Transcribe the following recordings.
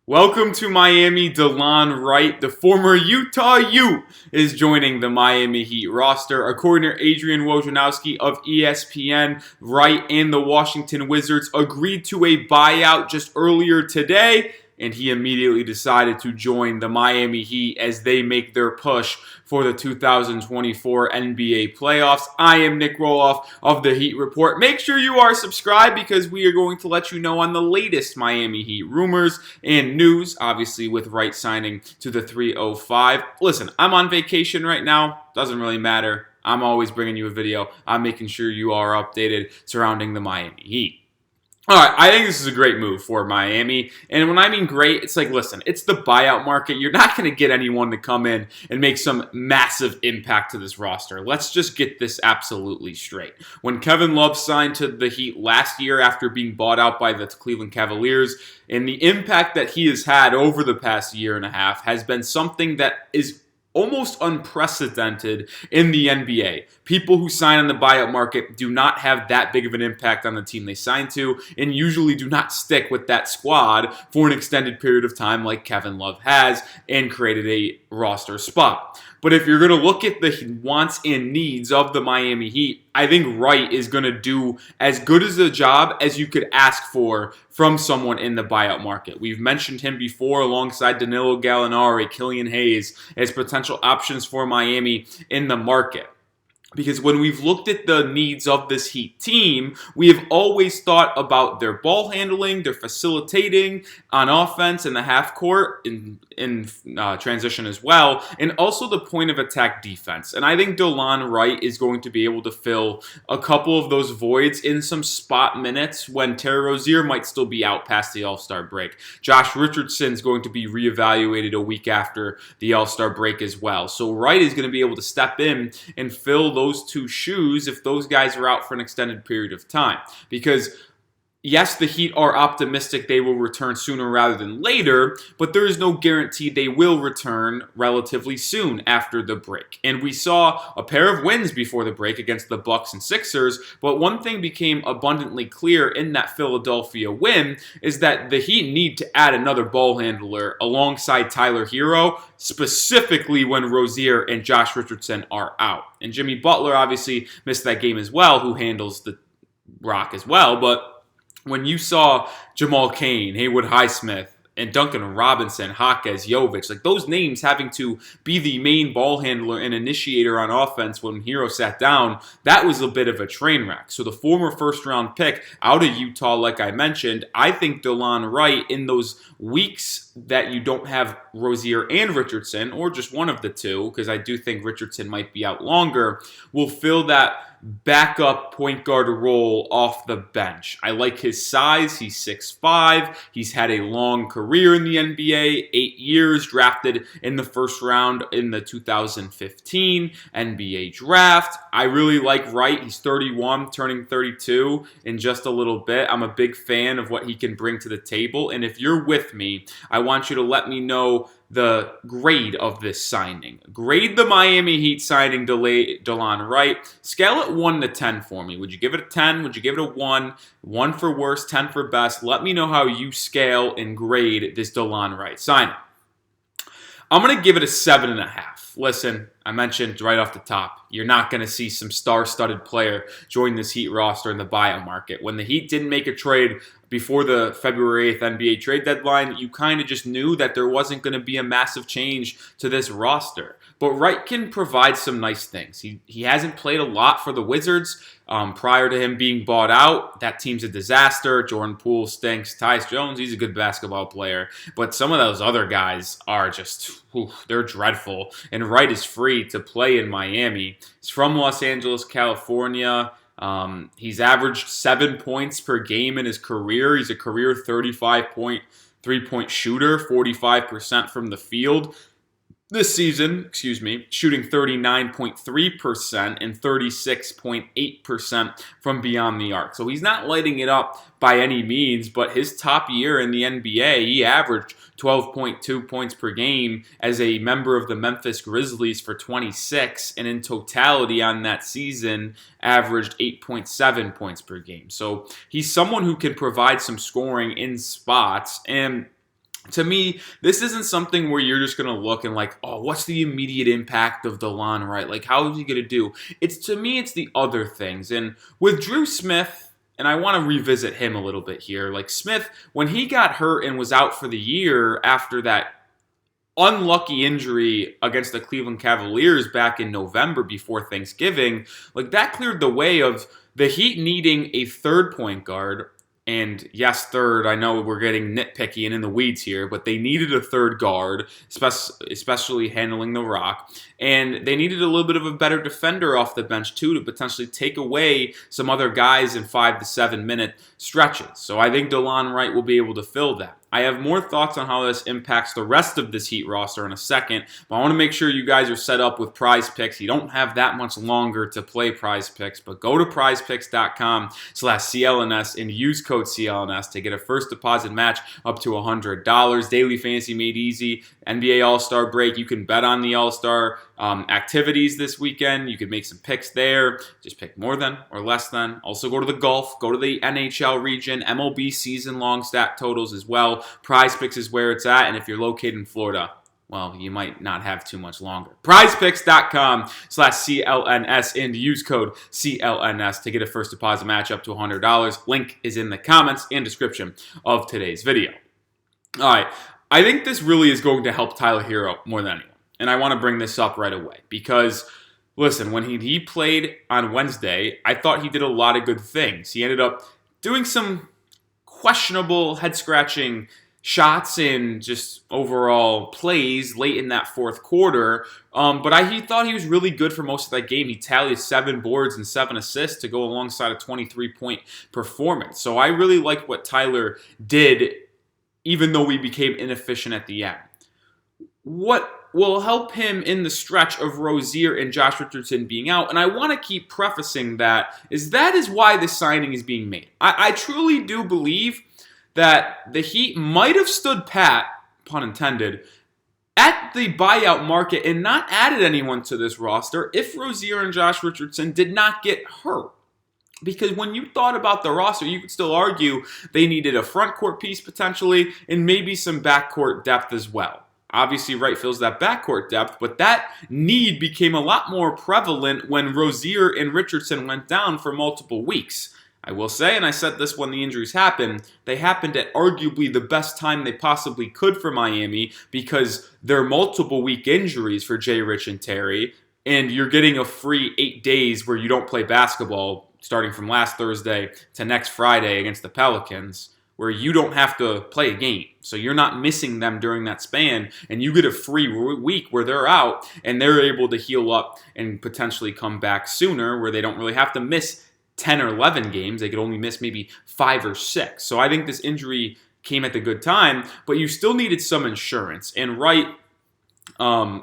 Welcome to Miami. Delon Wright, the former Utah Ute, is joining the Miami Heat roster. According to Adrian Wojnarowski of ESPN, Wright and the Washington Wizards agreed to a buyout just earlier today, and he immediately decided to join the Miami Heat as they make their push for the 2024 NBA playoffs. I am Nic Rohloff of the Heat Report. Make sure you are subscribed because we are going to let you know on the latest Miami Heat rumors and news, obviously with Wright signing to the 305. Listen, I'm on vacation right now. Doesn't really matter. I'm always bringing you a video. I'm making sure you are updated surrounding the Miami Heat. All right, I think this is a great move for Miami. And when I mean great, it's like, listen, it's the buyout market. You're not going to get anyone to come in and make some massive impact to this roster. Let's just get this absolutely straight. When Kevin Love signed to the Heat last year after being bought out by the Cleveland Cavaliers, and the impact that he has had over the past year and a half has been something that is almost unprecedented in the NBA. People who sign on the buyout market do not have that big of an impact on the team they sign to and usually do not stick with that squad for an extended period of time like Kevin Love has and created a roster spot. But if you're going to look at the wants and needs of the Miami Heat, I think Wright is going to do as good as a job as you could ask for from someone in the buyout market. We've mentioned him before alongside Danilo Gallinari, Killian Hayes as potential options for Miami in the market. Because when we've looked at the needs of this Heat team, we have always thought about their ball handling, their facilitating on offense in the half court, in transition as well, and also the point of attack defense. And I think Delon Wright is going to be able to fill a couple of those voids in some spot minutes when Rozier might still be out past the All-Star break. Josh Richardson is going to be reevaluated a week after the All-Star break as well. So Wright is going to be able to step in and fill those two shoes if those guys are out for an extended period of time. Because yes, the Heat are optimistic they will return sooner rather than later, but there is no guarantee they will return relatively soon after the break. And we saw a pair of wins before the break against the Bucks and Sixers, but one thing became abundantly clear in that Philadelphia win is that the Heat need to add another ball handler alongside Tyler Hero, specifically when Rozier and Josh Richardson are out. And Jimmy Butler obviously missed that game as well, who handles the rock as well, but when you saw Jamal Cain, Haywood Highsmith, and Duncan Robinson, Jaquez, Jovic, like those names having to be the main ball handler and initiator on offense when Hero sat down, that was a bit of a train wreck. So the former first-round pick out of Utah, like I mentioned, I think Delon Wright in those weeks that you don't have Rozier and Richardson, or just one of the two, because I do think Richardson might be out longer, will fill that backup point guard role off the bench. I like his size. He's 6'5". He's had a long career in the NBA, 8 years, drafted in the first round in the 2015 NBA draft. I really like Wright. He's 31, turning 32 in just a little bit. I'm a big fan of what he can bring to the table. And if you're with me, I want you to let me know the grade of this signing. Grade the Miami Heat signing Delon Wright. Scale it 1 to 10 for me. Would you give it a 10? Would you give it a 1? 1 for worst, 10 for best. Let me know how you scale and grade this Delon Wright signing. I'm going to give it a 7.5. Listen, I mentioned right off the top, you're not going to see some star-studded player join this Heat roster in the buyout market. When the Heat didn't make a trade before the February 8th NBA trade deadline, you kind of just knew that there wasn't going to be a massive change to this roster. But Wright can provide some nice things. He hasn't played a lot for the Wizards prior to him being bought out. That team's a disaster. Jordan Poole stinks. Tyus Jones, he's a good basketball player. But some of those other guys are just, they're dreadful. And Wright is free to play in Miami. He's from Los Angeles, California. He's averaged 7 points per game in his career. He's a career 35-point three-point shooter, 45% from the field. This season, shooting 39.3% and 36.8% from beyond the arc. So he's not lighting it up by any means, but his top year in the NBA, he averaged 12.2 points per game as a member of the Memphis Grizzlies for 26, and in totality on that season, averaged 8.7 points per game. So he's someone who can provide some scoring in spots, and To me, this isn't something where you're just going to look and like, oh, what's the immediate impact of Delon Wright? Like, how is he going to do? To me, it's the other things. And with Drew Smith, and I want to revisit him a little bit here. Like Smith, when he got hurt and was out for the year after that unlucky injury against the Cleveland Cavaliers back in November before Thanksgiving, like that cleared the way of the Heat needing a third point guard. And yes, third, I know we're getting nitpicky and in the weeds here, but they needed a third guard, especially handling the rock. And they needed a little bit of a better defender off the bench, too, to potentially take away some other guys in 5 to 7 minute stretches. So I think Delon Wright will be able to fill that. I have more thoughts on how this impacts the rest of this Heat roster in a second, but I want to make sure you guys are set up with Prize Picks. You don't have that much longer to play Prize Picks, but go to prizepicks.com/CLNS and use code CLNS to get a first deposit match up to $100. Daily Fantasy made easy. NBA All-Star break. You can bet on the All-Star activities this weekend. You can make some picks there. Just pick more than or less than. Also go to the golf. Go to the NHL region. MLB season-long stat totals as well. Prize Picks is where it's at. And if you're located in Florida, well, you might not have too much longer. PrizePicks.com/CLNS and use code CLNS to get a first deposit match up to $100. Link is in the comments and description of today's video. All right. I think this really is going to help Tyler Hero more than anyone. And I want to bring this up right away because, listen, when he played on Wednesday, I thought he did a lot of good things. He ended up doing some questionable head-scratching shots and just overall plays late in that fourth quarter. But he thought he was really good for most of that game. He tallied 7 boards and 7 assists to go alongside a 23-point performance. So I really like what Tyler did, even though we became inefficient at the end. What will help him in the stretch of Rozier and Josh Richardson being out, and I want to keep prefacing that is why this signing is being made. I truly do believe that the Heat might have stood pat, pun intended, at the buyout market and not added anyone to this roster if Rozier and Josh Richardson did not get hurt. Because when you thought about the roster, you could still argue they needed a front court piece potentially and maybe some backcourt depth as well. Obviously, Wright fills that backcourt depth, but that need became a lot more prevalent when Rozier and Richardson went down for multiple weeks. I will say, and I said this when the injuries happened, they happened at arguably the best time they possibly could for Miami because they're multiple week injuries for Jay Rich and Terry, and you're getting a free 8 days where you don't play basketball starting from last Thursday to next Friday against the Pelicans, where you don't have to play a game. So you're not missing them during that span, and you get a free week where they're out, and they're able to heal up and potentially come back sooner, where they don't really have to miss 10 or 11 games. They could only miss maybe 5 or 6. So I think this injury came at the good time, but you still needed some insurance, and Wright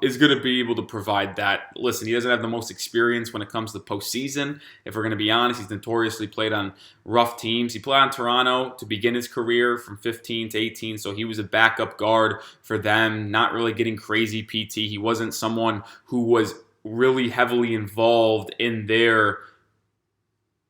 is going to be able to provide that. Listen, he doesn't have the most experience when it comes to postseason. If we're going to be honest, he's notoriously played on rough teams. He played on Toronto to begin his career from 15 to 18, so he was a backup guard for them, not really getting crazy PT. He wasn't someone who was really heavily involved in their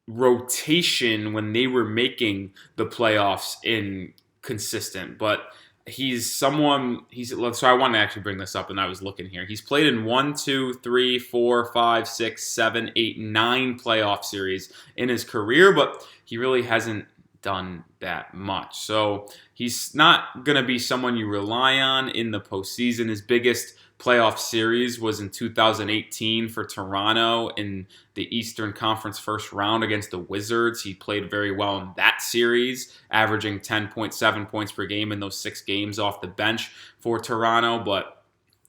rotation when they were making the playoffs inconsistent, but so I want to actually bring this up, and I was looking here. He's played in 1, 2, 3, 4, 5, 6, 7, 8, 9 playoff series in his career, but he really hasn't done that much. So he's not going to be someone you rely on in the postseason. His biggest playoff series was in 2018 for Toronto in the Eastern Conference first round against the Wizards. He played very well in that series, averaging 10.7 points per game in those 6 games off the bench for Toronto, but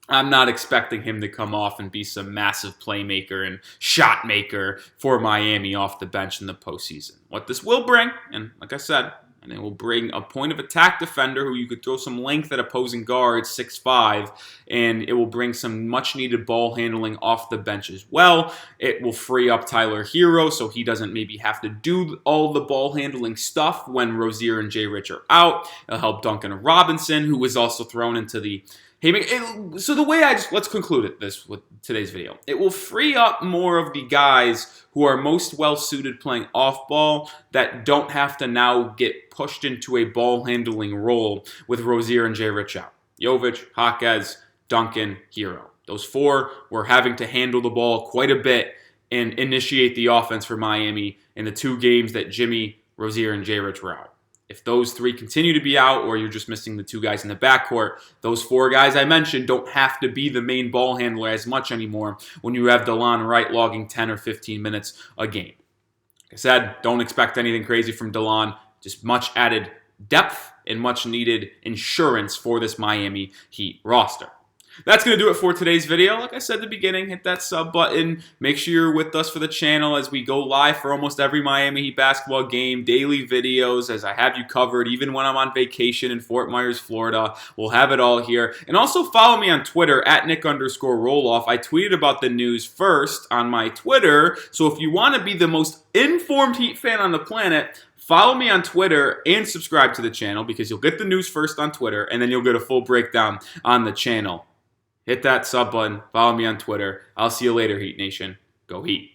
I'm not expecting him to come off and be some massive playmaker and shot maker for Miami off the bench in the postseason. What this will bring, and like I said, and it will bring a point of attack defender who you could throw some length at opposing guards, 6'5", and it will bring some much-needed ball handling off the bench as well. It will free up Tyler Hero so he doesn't maybe have to do all the ball handling stuff when Rozier and Jay Rich are out. It'll help Duncan Robinson, who was also thrown into the So the way let's conclude this with today's video. It will free up more of the guys who are most well suited playing off ball that don't have to now get pushed into a ball handling role with Rozier and J. Rich out. Jovic, Jaquez, Duncan, Hero. Those four were having to handle the ball quite a bit and initiate the offense for Miami in the 2 games that Jimmy, Rozier, and J. Rich were out. If those 3 continue to be out, or you're just missing the 2 guys in the backcourt, those 4 guys I mentioned don't have to be the main ball handler as much anymore when you have Delon Wright logging 10 or 15 minutes a game. Like I said, don't expect anything crazy from Delon, just much added depth and much needed insurance for this Miami Heat roster. That's going to do it for today's video. Like I said at the beginning, hit that sub button. Make sure you're with us for the channel as we go live for almost every Miami Heat basketball game. Daily videos as I have you covered, even when I'm on vacation in Fort Myers, Florida. We'll have it all here. And also follow me on Twitter at Nic_Rohloff. I tweeted about the news first on my Twitter. So if you want to be the most informed Heat fan on the planet, follow me on Twitter and subscribe to the channel because you'll get the news first on Twitter and then you'll get a full breakdown on the channel. Hit that sub button. Follow me on Twitter. I'll see you later, Heat Nation. Go Heat.